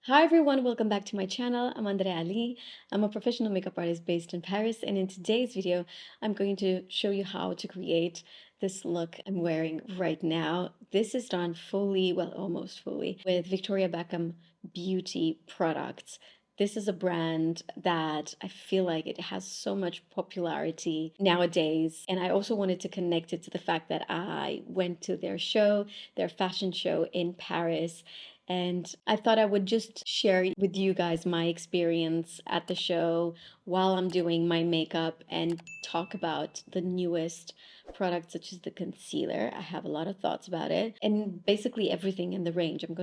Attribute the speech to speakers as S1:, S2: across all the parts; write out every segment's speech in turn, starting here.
S1: Hi everyone, welcome back to my channel. I'm Andreea. I'm a professional makeup artist based in Paris, and in today's video, I'm going to show you how to create this look I'm wearing right now. This is done fully, well, almost fully, with Victoria Beckham Beauty products. This is a brand that I feel like it has so much popularity nowadays. And I also wanted to connect it to the fact that I went to their show, their fashion show in Paris. And I thought I would just share with you guys my experience at the show while I'm doing my makeup and talk about the newest products such as the concealer. I have a lot of thoughts about it and basically everything in the range. I'm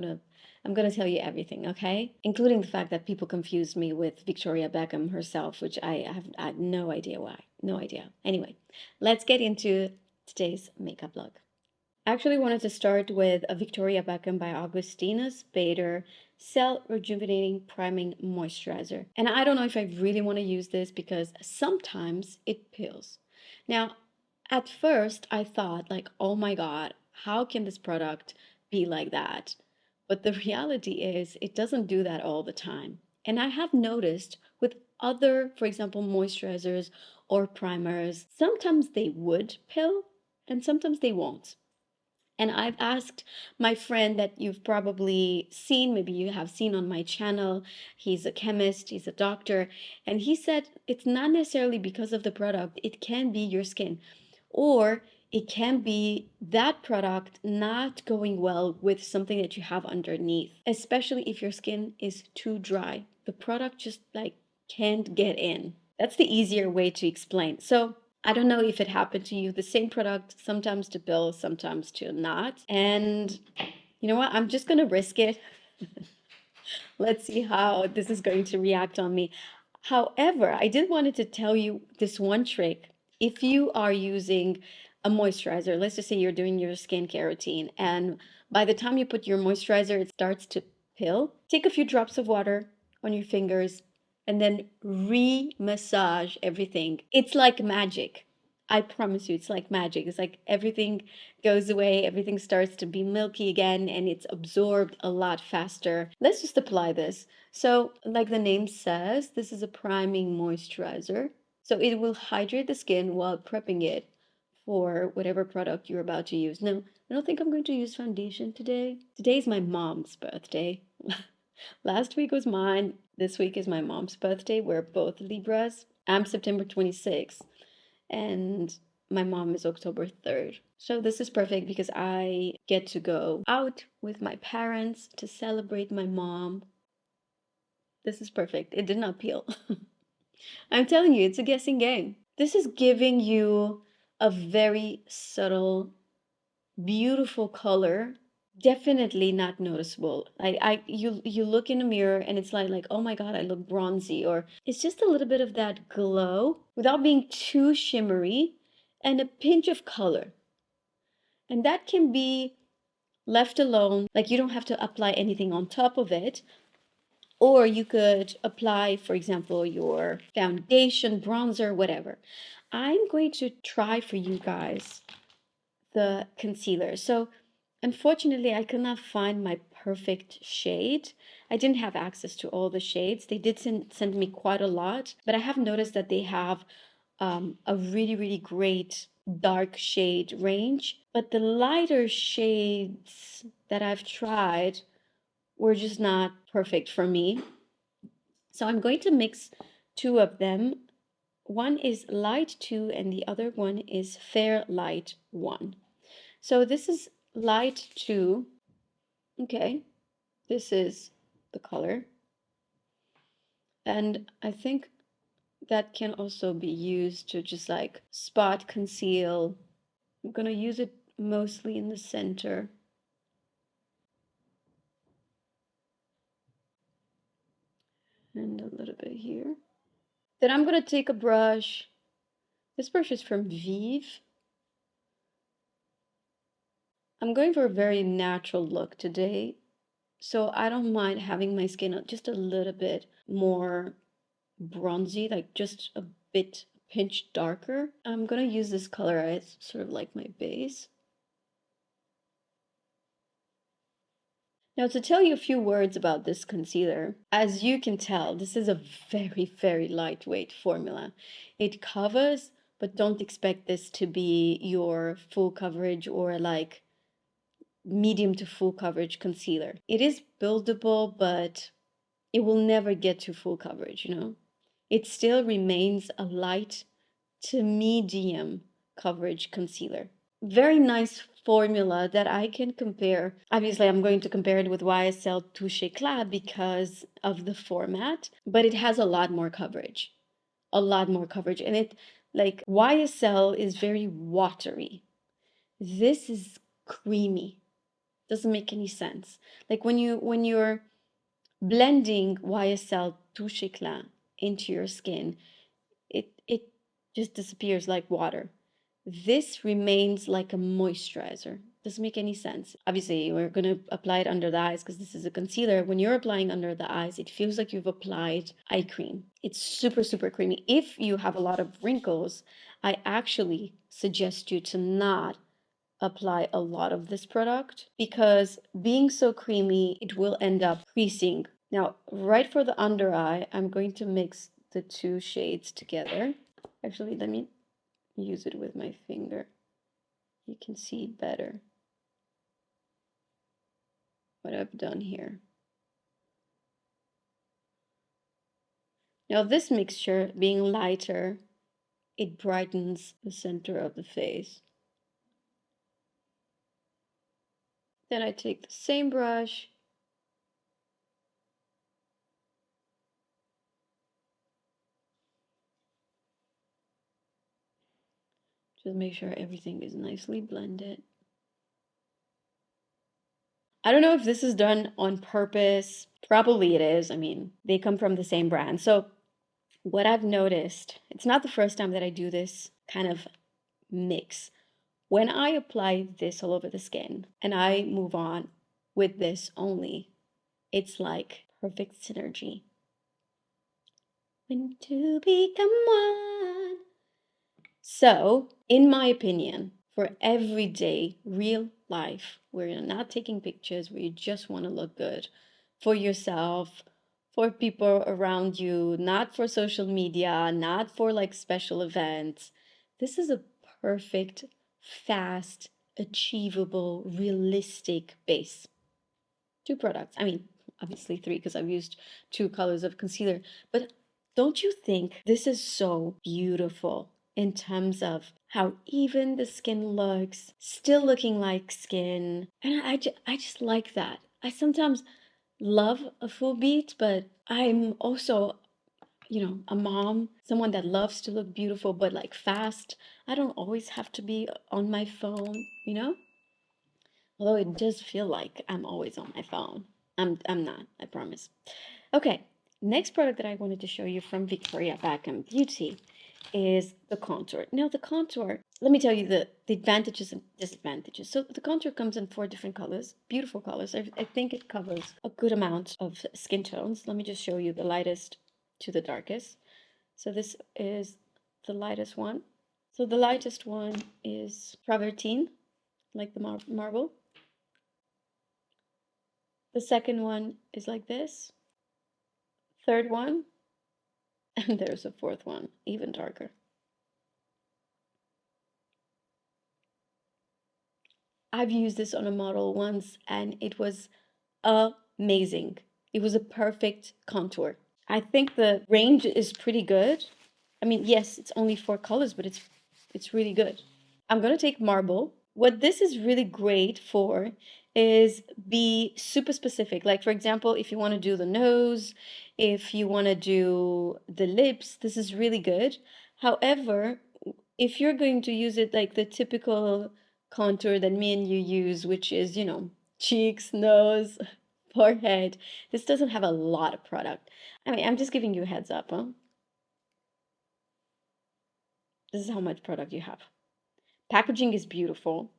S1: gonna tell you everything, okay? Including the fact that people confused me with Victoria Beckham herself, which I have no idea why. No idea. Anyway, let's get into today's makeup look. I actually wanted to start with a Victoria Beckham by Augustinus Bader Cell Rejuvenating Priming Moisturizer. And I don't know if I really want to use this because sometimes it peels. Now, at first I thought like, oh my God, how can this product be like that? But the reality is it doesn't do that all the time. And I have noticed with other, for example, moisturizers or primers, sometimes they would peel and sometimes they won't. And I've asked my friend that you've probably seen, maybe you have seen on my channel. He's a chemist, he's a doctor, and he said it's not necessarily because of the product, it can be your skin, or it can be that product not going well with something that you have underneath, especially if your skin is too dry. The product just like can't get in. That's the easier way to explain. So I don't know if it happened to you. The same product, sometimes to bill, sometimes to not. And you know what? I'm just going to risk it. Let's see how this is going to react on me. However, I did wanted to tell you this one trick. If you are using a moisturizer, let's just say you're doing your skincare routine, and by the time you put your moisturizer, it starts to peel. Take a few drops of water on your fingers and then re-massage everything. It's like magic. I promise you, it's like magic. It's like everything goes away, everything starts to be milky again, and it's absorbed a lot faster. Let's just apply this. So, like the name says, this is a priming moisturizer. So it will hydrate the skin while prepping it for whatever product you're about to use. Now, I don't think I'm going to use foundation today. Today is my mom's birthday. Last week was mine. This week is my mom's birthday. We're both Libras. I'm September 26th and my mom is October 3rd. So this is perfect because I get to go out with my parents to celebrate my mom. This is perfect. It did not peel. I'm telling you, it's a guessing game. This is giving you a very subtle, beautiful color. Definitely not noticeable. You look in the mirror and it's like, oh my God, I look bronzy, or it's just a little bit of that glow without being too shimmery and a pinch of color. And that can be left alone, like you don't have to apply anything on top of it. Or you could apply, for example, your foundation, bronzer, whatever. I'm going to try for you guys the concealer. So unfortunately, I could not find my perfect shade. I didn't have access to all the shades. They did send me quite a lot, but I have noticed that they have a really, really great dark shade range. But the lighter shades that I've tried were just not perfect for me. So I'm going to mix two of them. One is light 2 and the other one is fair light 1. So this is light 2. Okay, this is the color. And I think that can also be used to just like spot conceal. I'm going to use it mostly in the center. And a little bit here. Then I'm going to take a brush. This brush is from Vive. I'm going for a very natural look today. So I don't mind having my skin just a little bit more bronzy, like just a bit pinch darker. I'm gonna use this color as sort of like my base. Now, to tell you a few words about this concealer, as you can tell, this is a very, very lightweight formula. It covers, but don't expect this to be your full coverage or like medium to full coverage concealer. It is buildable, but it will never get to full coverage, you know? It still remains a light to medium coverage concealer. Very nice formula that I can compare. Obviously, I'm going to compare it with YSL Touche Eclat because of the format, but it has a lot more coverage. A lot more coverage. And it, like, YSL is very watery. This is creamy. Doesn't make any sense. Like when you're blending YSL Touche Eclat into your skin, it just disappears like water. This remains like a moisturizer. Doesn't make any sense. Obviously, we're going to apply it under the eyes because this is a concealer. When you're applying under the eyes, it feels like you've applied eye cream. It's super, super creamy. If you have a lot of wrinkles, I actually suggest you to not apply a lot of this product because being so creamy, it will end up creasing. Now, right for the under eye, I'm going to mix the two shades together. Actually, let me use it with my finger. You can see better what I've done here. Now, this mixture being lighter, it brightens the center of the face. Then I take the same brush just make sure everything is nicely blended. I don't know if this is done on purpose. Probably it is. I mean, they come from the same brand. So, what I've noticed, it's not the first time that I do this kind of mix. When I apply this all over the skin and I move on with this only, it's like perfect synergy. When two become one. So, in my opinion, for everyday real life, where you're not taking pictures, where you just want to look good for yourself, for people around you, not for social media, not for like special events, this is a perfect, fast, achievable, realistic base. Two products. I mean, obviously three because I've used two colors of concealer, but don't you think this is so beautiful in terms of how even the skin looks, still looking like skin? And I just like that. I sometimes love a full beat, but I'm also, a mom, someone that loves to look beautiful, but like fast. I don't always have to be on my phone, you know? Although it does feel like I'm always on my phone. I'm not, I promise. Okay, next product that I wanted to show you from Victoria Beckham Beauty is the contour. Now the contour, let me tell you the advantages and disadvantages. So the contour comes in four different colors, beautiful colors. I think it covers a good amount of skin tones. Let me just show you the lightest to the darkest. So this is the lightest one. So the lightest one is travertine, like the marble. The second one is like this. Third one, and there's a fourth one, even darker. I've used this on a model once and it was amazing. It was a perfect contour. I think the range is pretty good. I mean, yes, it's only four colors, but it's really good. I'm gonna take marble. What this is really great for is be super specific. Like for example, if you want to do the nose, if you want to do the lips, this is really good. However, if you're going to use it like the typical contour that me and you use, which is, cheeks, nose, forehead, this doesn't have a lot of product. I mean, I'm just giving you a heads up, huh? This is how much product you have. Packaging is beautiful.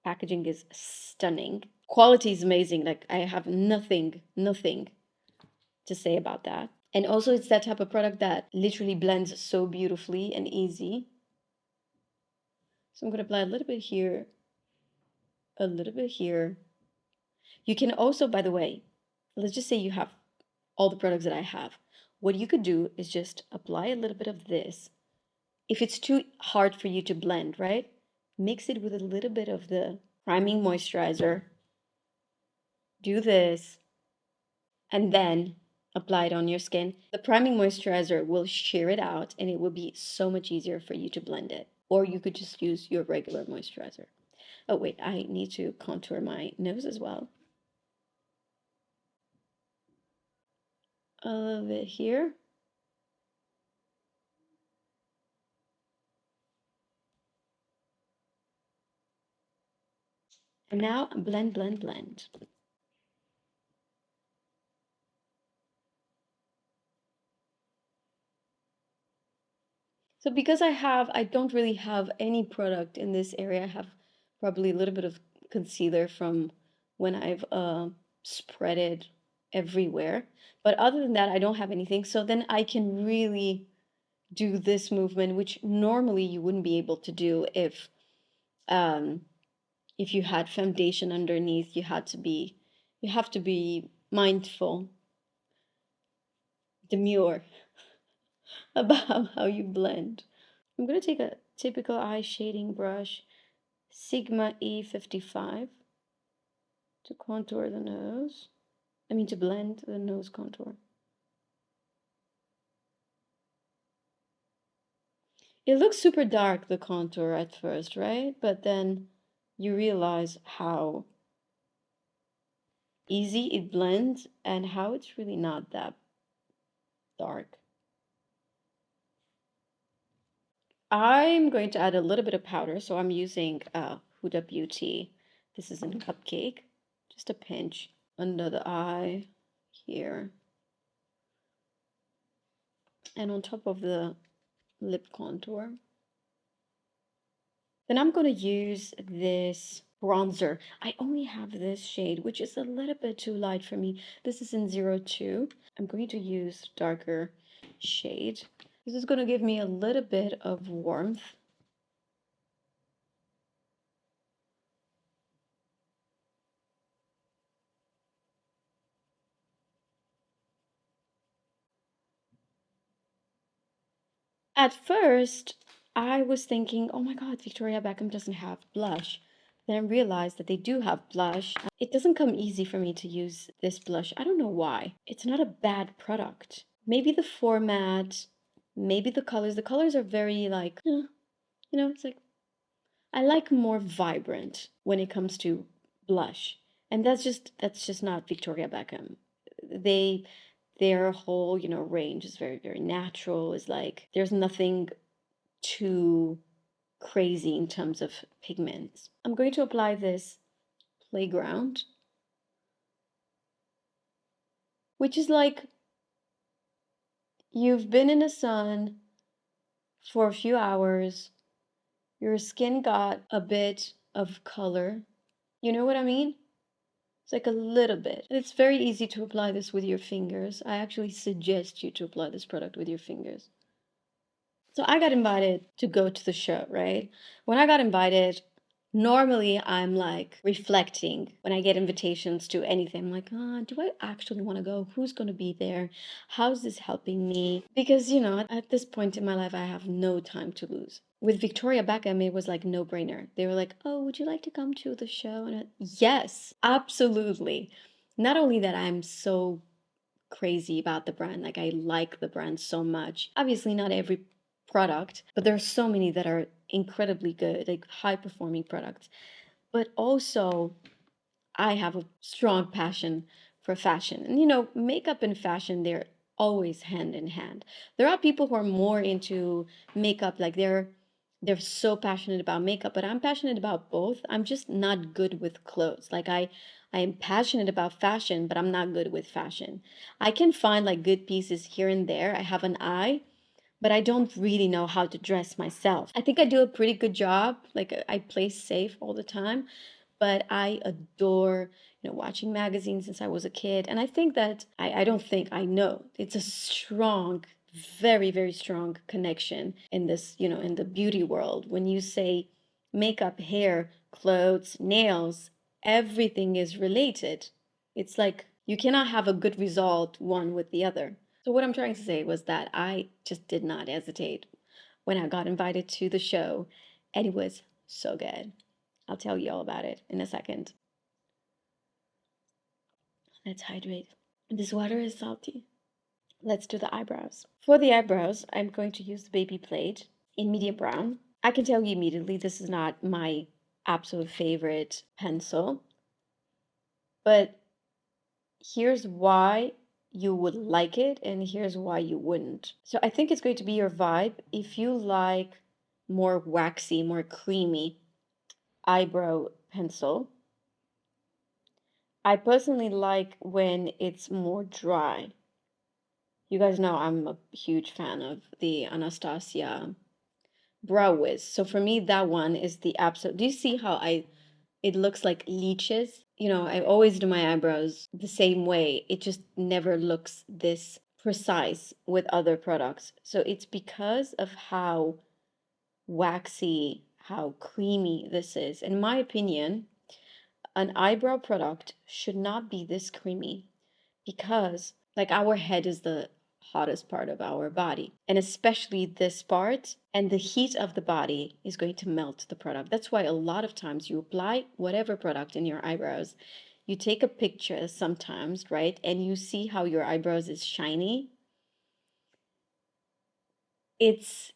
S1: Packaging is stunning. Quality is amazing. Like I have nothing to say about that. And also it's that type of product that literally blends so beautifully and easy. So I'm going to apply a little bit here, a little bit here. You can also, by the way, let's just say you have all the products that I have. What you could do is just apply a little bit of this. If it's too hard for you to blend, right? Mix it with a little bit of the priming moisturizer. Do this, and then apply it on your skin. The priming moisturizer will shear it out, and it will be so much easier for you to blend it. Or you could just use your regular moisturizer. Oh wait, I need to contour my nose as well. A little bit here. And now blend, blend, blend. So because I don't really have any product in this area. I have probably a little bit of concealer from when I've spread it everywhere. But other than that, I don't have anything. So then I can really do this movement, which normally you wouldn't be able to do um, if you had foundation underneath. You have to be mindful, demure about how you blend. I'm going to take a typical eye shading brush, Sigma E55, to contour the nose. To blend the nose contour. It looks super dark, the contour at first, right? But then you realize how easy it blends and how it's really not that dark. I'm going to add a little bit of powder, so I'm using Huda Beauty. This is in Cupcake. Just a pinch under the eye here. And on top of the lip contour. Then I'm going to use this bronzer. I only have this shade, which is a little bit too light for me. This is in 02. I'm going to use darker shade. This is going to give me a little bit of warmth. At first, I was thinking, oh my God, Victoria Beckham doesn't have blush. Then I realized that they do have blush. It doesn't come easy for me to use this blush. I don't know why. It's not a bad product. Maybe the format, maybe the colors. The colors are very like, it's like, I like more vibrant when it comes to blush. And that's just not Victoria Beckham. Their whole, range is very, very natural. It's like there's nothing too crazy in terms of pigments. I'm going to apply this Playground, which is like you've been in the sun for a few hours, your skin got a bit of color. You know what I mean? It's like a little bit. It's very easy to apply this with your fingers. I actually suggest you to apply this product with your fingers. So I got invited to go to the show, right? When I got invited, normally I'm like reflecting when I get invitations to anything. I'm like, do I actually want to go? Who's going to be there? How's this helping me? Because, at this point in my life, I have no time to lose. With Victoria Beckham, it was like no brainer. They were like, oh, would you like to come to the show? And yes, absolutely. Not only that, I'm so crazy about the brand. Like, I like the brand so much. Obviously, not every product, but there are so many that are incredibly good, like high performing products. But also, I have a strong passion for fashion. And makeup and fashion, they're always hand in hand. There are people who are more into makeup, like they're so passionate about makeup, but I'm passionate about both. I'm just not good with clothes. Like I am passionate about fashion, but I'm not good with fashion. I can find like good pieces here and there. I have an eye, but I don't really know how to dress myself. I think I do a pretty good job. Like I play safe all the time, but I adore, watching magazines since I was a kid. And I think that I don't think I know. It's a strong, very, very strong connection in this, in the beauty world. When you say makeup, hair, clothes, nails, everything is related. It's like you cannot have a good result one with the other. So what I'm trying to say was that I just did not hesitate when I got invited to the show, and it was so good. I'll tell you all about it in a second. Let's hydrate. This water is salty. Let's do the eyebrows. For the eyebrows, I'm going to use the BabyBlade in medium brown. I can tell you immediately this is not my absolute favorite pencil, but here's why you would like it and here's why you wouldn't. So I think it's going to be your vibe. If you like more waxy, more creamy eyebrow pencil, I personally like when it's more dry. You guys know I'm a huge fan of the Anastasia Brow Wiz. So for me, that one is the absolute. Do you see how it looks like leeches? You know, I always do my eyebrows the same way. It just never looks this precise with other products. So it's because of how waxy, how creamy this is. In my opinion, an eyebrow product should not be this creamy because like our head is the hottest part of our body, and especially this part, and the heat of the body is going to melt the product. That's why a lot of times you apply whatever product in your eyebrows, you take a picture sometimes, right, and you see how your eyebrows is shiny. It's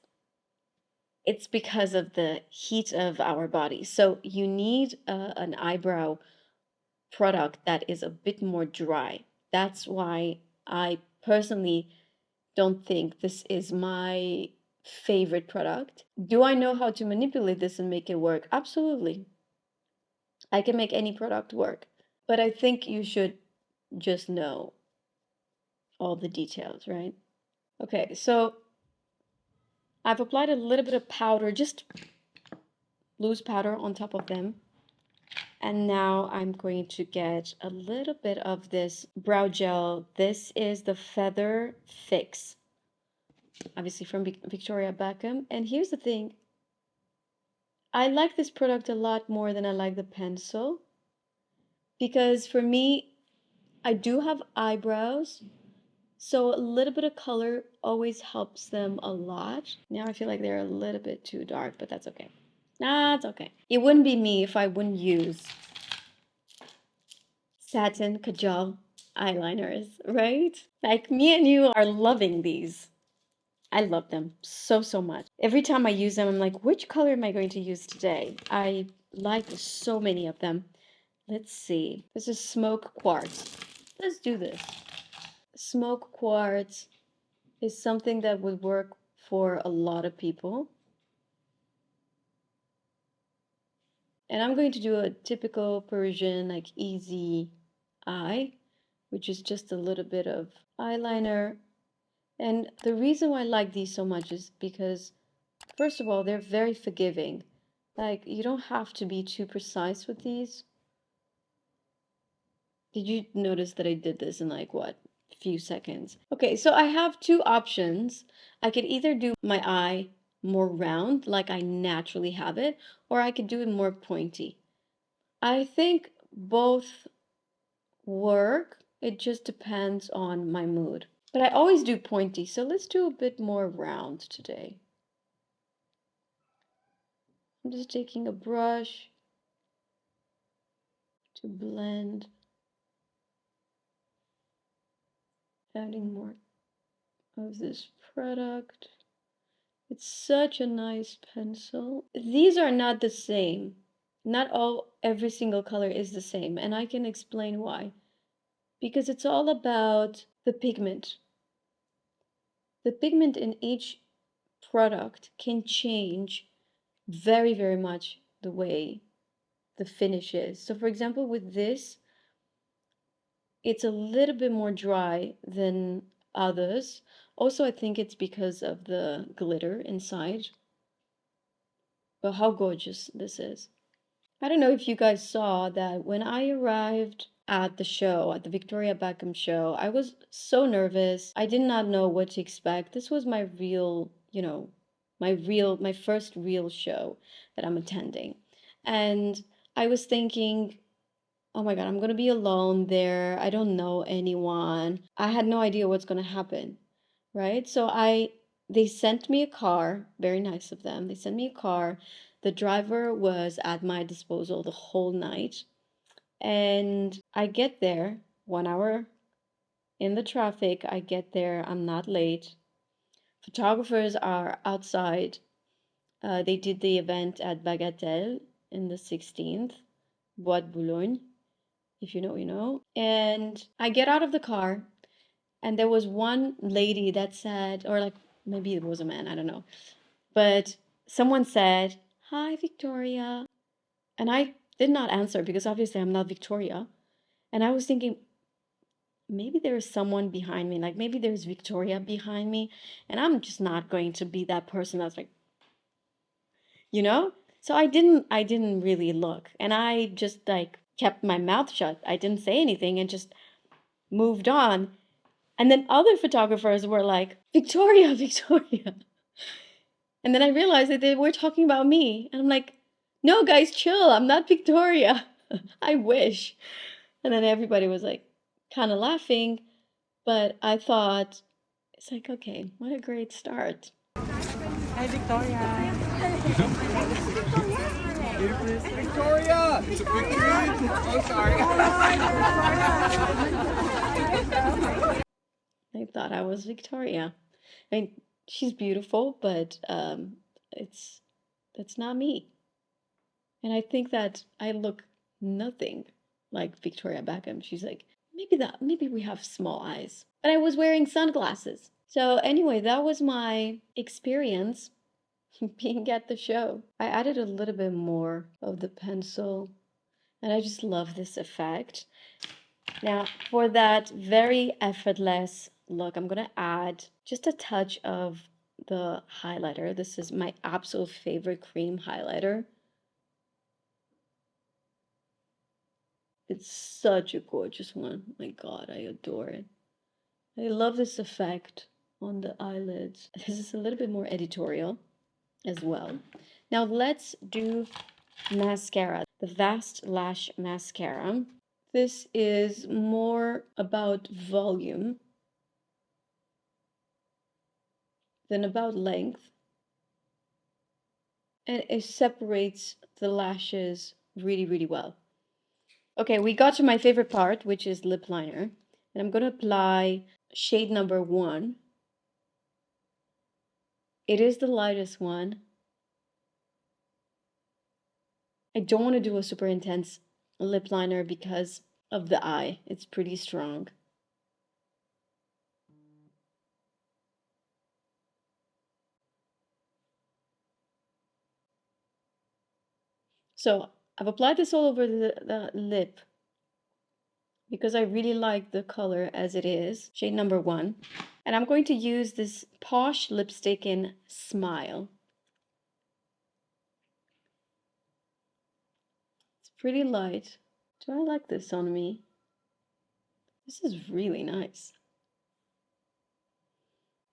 S1: because of the heat of our body. So you need an eyebrow product that is a bit more dry. That's why I personally don't think this is my favorite product. Do I know how to manipulate this and make it work? Absolutely. I can make any product work. But I think you should just know all the details, right? Okay, so I've applied a little bit of powder, just loose powder on top of them. And now I'm going to get a little bit of this brow gel. This is the FeatherFix, obviously from Victoria Beckham. And here's the thing, I like this product a lot more than I like the pencil because for me, I do have eyebrows, so a little bit of color always helps them a lot. Now I feel like they're a little bit too dark, but that's okay. Nah, it's okay. It wouldn't be me if I wouldn't use Satin Kajal eyeliners, right? Like me and you are loving these. I love them so, so much. Every time I use them, I'm like, which color am I going to use today? I like so many of them. Let's see. This is Smoke Quartz. Let's do this. Smoke Quartz is something that would work for a lot of people. And I'm going to do a typical Parisian, like easy eye, which is just a little bit of eyeliner. And the reason why I like these so much is because, first of all, they're very forgiving. Like, you don't have to be too precise with these. Did you notice that I did this in like what? Few seconds. Okay, so I have two options. I could either do my eye more round, like I naturally have it, or I could do it more pointy. I think both work. It just depends on my mood. But I always do pointy, so let's do a bit more round today. I'm just taking a brush to blend, adding more of this product. It's such a nice pencil. These are not the same. Not every single color is the same, and I can explain why. Because it's all about the pigment. The pigment in each product can change very, very much the way the finish is. So for example, with this, it's a little bit more dry than others. Also, I think it's because of the glitter inside. But how gorgeous this is. I don't know if you guys saw that when I arrived at the show, at the Victoria Beckham show, I was so nervous. I did not know what to expect. This was my real, my first real show that I'm attending. And I was thinking, oh my God, I'm gonna be alone there. I don't know anyone. I had no idea what's gonna happen, right? They sent me a car, very nice of them. They sent me a car. The driver was at my disposal the whole night. And I get there 1 hour in the traffic. I get there, I'm not late. Photographers are outside. They did the event at Bagatelle in the 16th, Bois de Boulogne. If you know, you know. And I get out of the car, and there was one lady that said, or like maybe it was a man, I don't know. But someone said, "Hi, Victoria." And I did not answer because obviously I'm not Victoria. And I was thinking, maybe there is someone behind me, like maybe there's Victoria behind me, and I'm just not going to be that person that's like, you know? So I didn't really look. And I just like kept my mouth shut. I didn't say anything and just moved on. And then other photographers were like, "Victoria, Victoria." And then I realized that they were talking about me. And I'm like, "No, guys, chill. I'm not Victoria." I wish. And then everybody was like kind of laughing. But I thought, it's like, okay, what a great start.
S2: Hi, Victoria.
S3: Victoria! It's a victory! Oh, sorry.
S1: I thought I was Victoria. I mean, she's beautiful, but it's that's not me. And I think that I look nothing like Victoria Beckham. She's like, maybe we have small eyes. But I was wearing sunglasses. So anyway, that was my experience being at the show. I added a little bit more of the pencil, and I just love this effect. Now, for that very effortless look, I'm gonna add just a touch of the highlighter. This is my absolute favorite cream highlighter. It's such a gorgeous one. My God, I adore it. I love this effect on the eyelids. This is a little bit more editorial as well. Now let's do mascara, the Vast Lash Mascara. This is more about volume than about length, and it separates the lashes really, really well. Okay, we got to my favorite part, which is lip liner, and I'm going to apply shade number 1. It is the lightest one. I don't want to do a super intense lip liner because of the eye. It's pretty strong. So I've applied this all over the lip because I really like the color as it is, shade number 1. And I'm going to use this Posh lipstick in Smile. It's pretty light. Do I like this on me? This is really nice.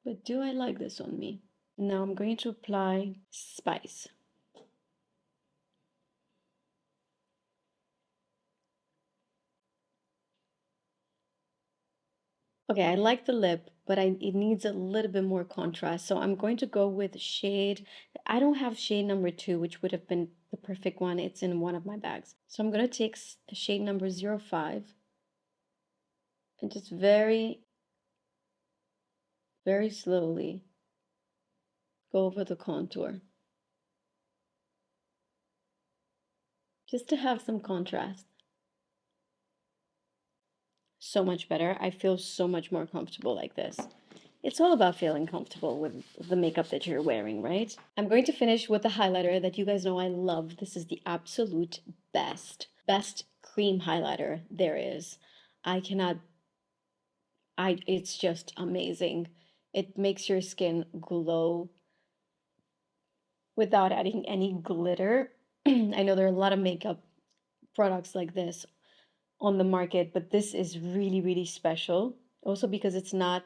S1: But do I like this on me? Now I'm going to apply Spice. Okay, I like the lip, but it needs a little bit more contrast. So I'm going to go with shade. I don't have shade number 2, which would have been the perfect one. It's in one of my bags. So I'm going to take shade number 05 and just very, very slowly go over the contour. Just to have some contrast. So much better. I feel so much more comfortable like this. It's all about feeling comfortable with the makeup that you're wearing, right? I'm going to finish with the highlighter that you guys know I love. This is the absolute best cream highlighter there is. It's just amazing. It makes your skin glow without adding any glitter. I know there are a lot of makeup products like this on the market, but this is really, really special. Also because it's not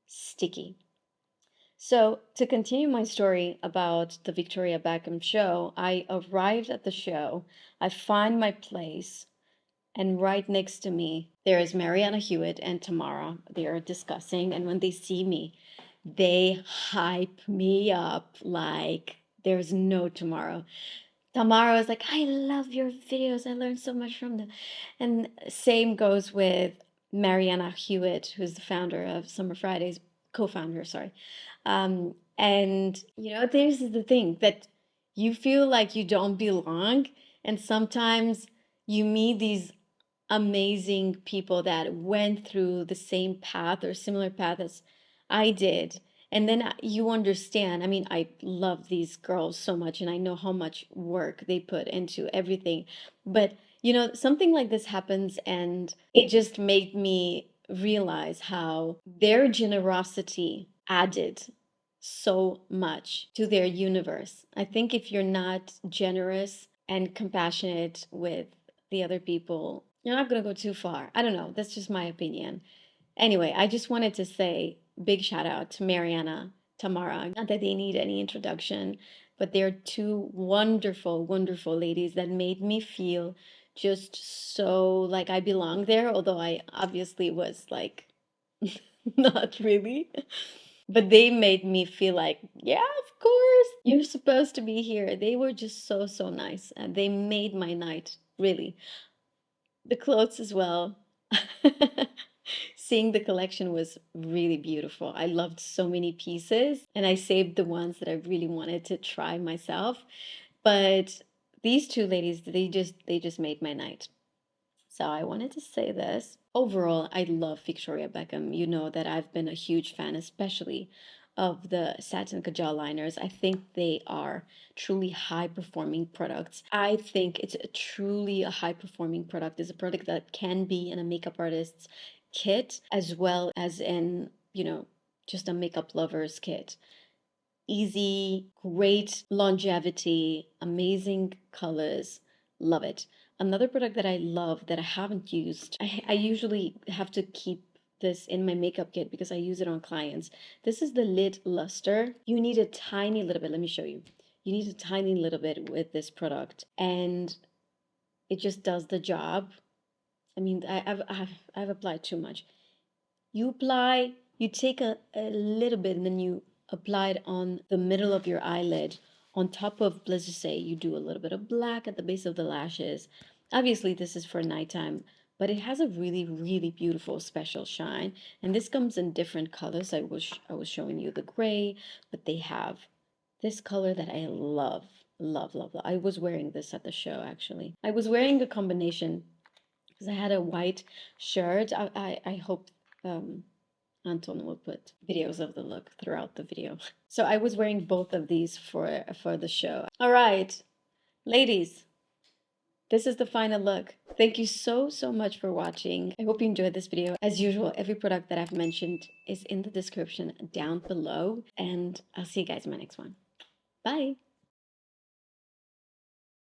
S1: sticky. So, to continue my story about the Victoria Beckham show, I arrived at the show, I find my place, And right next to me, there is Mariana Hewitt and Tamara. They are discussing, and when they see me, they hype me up like there's no tomorrow. Tamara was like, I love your videos. I learned so much from them. And same goes with Mariana Hewitt, who's the founder of Summer Fridays, co-founder, sorry. And you know, this is the thing that you feel like you don't belong, and sometimes you meet these amazing people that went through the same path or similar path as I did. And then you understand. I mean, I love these girls so much, and I know how much work they put into everything. But, you know, something like this happens, and it just made me realize how their generosity added so much to their universe. I think if you're not generous and compassionate with the other people, you're not going to go too far. I don't know. That's just my opinion. Anyway, I just wanted to say big shout out to Mariana, Tamara. Not that they need any introduction, but they're two wonderful, wonderful ladies that made me feel just so like I belong there, although I obviously was like not really. But they made me feel like, yeah, of course, you're supposed to be here. They were just so, so nice. And they made my night, really. The clothes as well. Seeing the collection was really beautiful. I loved so many pieces, and I saved the ones that I really wanted to try myself. But these two ladies, they just made my night. So I wanted to say this. Overall, I love Victoria Beckham. You know that I've been a huge fan, especially of the Satin Kajal liners. I think they are truly high performing products. I think it's a truly a high performing product. It's a product that can be in a makeup artist's kit as well as in, you know, just a makeup lover's kit. Easy, great longevity, amazing colors. Love it. Another product that I love that I haven't used, I usually have to keep this in my makeup kit because I use it on clients. This is the Lid Luster. You need a tiny little bit. Let me show you. You need a tiny little bit with this product, and it just does the job. I mean, I've applied too much. You apply, you take a little bit and then you apply it on the middle of your eyelid. On top of, let's just say, you do a little bit of black at the base of the lashes. Obviously, this is for nighttime, but it has a really, really beautiful special shine. And this comes in different colors. I was showing you the gray, but they have this color that I love, love, love, love. I was wearing this at the show, actually. I was wearing a combination because I had a white shirt. I hope Anton will put videos of the look throughout the video. So I was wearing both of these for the show. All right, ladies, this is the final look. Thank you so, so much for watching. I hope you enjoyed this video. As usual, every product that I've mentioned is in the description down below, and I'll see you guys in my next one. Bye.